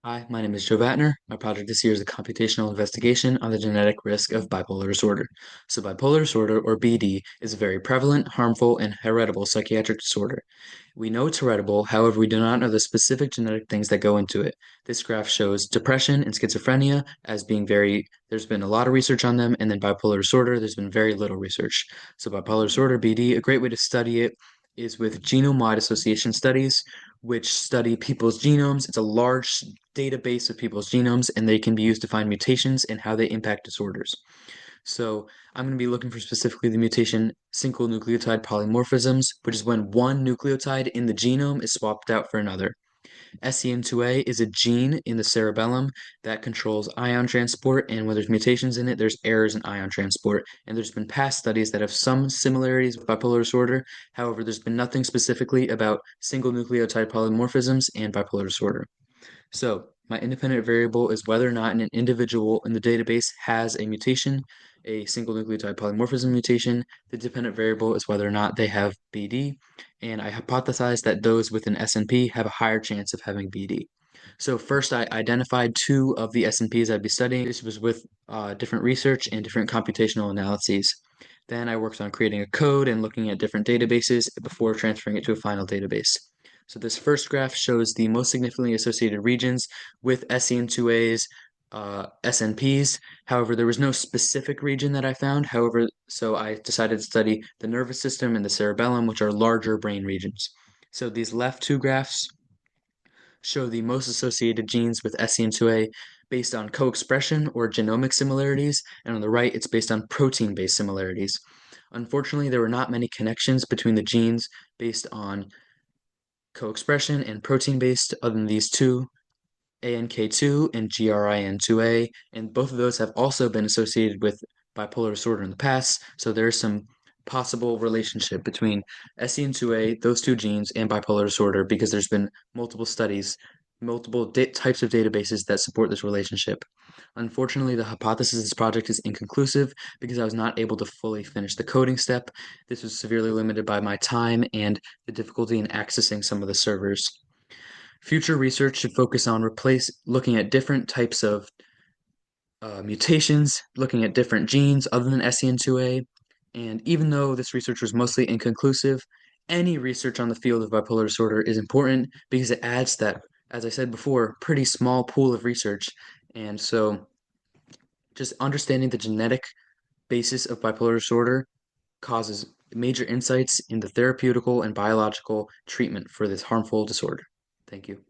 Hi, my name is Joe Vatner. My project this year is a computational investigation on the genetic risk of bipolar disorder. So, bipolar disorder, or BD, is a very prevalent, harmful, and heritable psychiatric disorder. We know it's heritable, however, we do not know the specific genetic things that go into it. This graph shows depression and schizophrenia as being there's been a lot of research on them, and then bipolar disorder, there's been very little research. So, bipolar disorder, BD, a great way to study it is with genome-wide association studies, which study people's genomes. It's a large database of people's genomes, and they can be used to find mutations and how they impact disorders. So I'm going to be looking for specifically the mutation single nucleotide polymorphisms, which is when one nucleotide in the genome is swapped out for another. SCN2A is a gene in the cerebellum that controls ion transport, and when there's mutations in it, there's errors in ion transport. And there's been past studies that have some similarities with bipolar disorder. However, there's been nothing specifically about single nucleotide polymorphisms and bipolar disorder. So my independent variable is whether or not an individual in the database has a mutation, a single nucleotide polymorphism mutation. The dependent variable is whether or not they have BD, and I hypothesize that those with an SNP have a higher chance of having BD. So first, I identified two of the SNPs I'd be studying. This was with different research and different computational analyses. Then I worked on creating a code and looking at different databases before transferring it to a final database. So this first graph shows the most significantly associated regions with SCN2A's SNPs. However, there was no specific region that I found. However, so I decided to study the nervous system and the cerebellum, which are larger brain regions. So these left two graphs show the most associated genes with SCN2A based on co-expression or genomic similarities, and on the right, it's based on protein-based similarities. Unfortunately, there were not many connections between the genes based on co-expression and protein-based other than these two, ANK2 and GRIN2A, and both of those have also been associated with bipolar disorder in the past, so there's some possible relationship between SCN2A, those two genes, and bipolar disorder because there's been multiple studies, multiple types of databases that support this relationship. Unfortunately, the hypothesis of this project is inconclusive because I was not able to fully finish the coding step. This was severely limited by my time and the difficulty in accessing some of the servers. Future research should focus on looking at different types of mutations, looking at different genes other than SCN2A. And even though this research was mostly inconclusive, any research on the field of bipolar disorder is important because it adds that, as I said before, pretty small pool of research. And so just understanding the genetic basis of bipolar disorder causes major insights in the therapeutical and biological treatment for this harmful disorder. Thank you.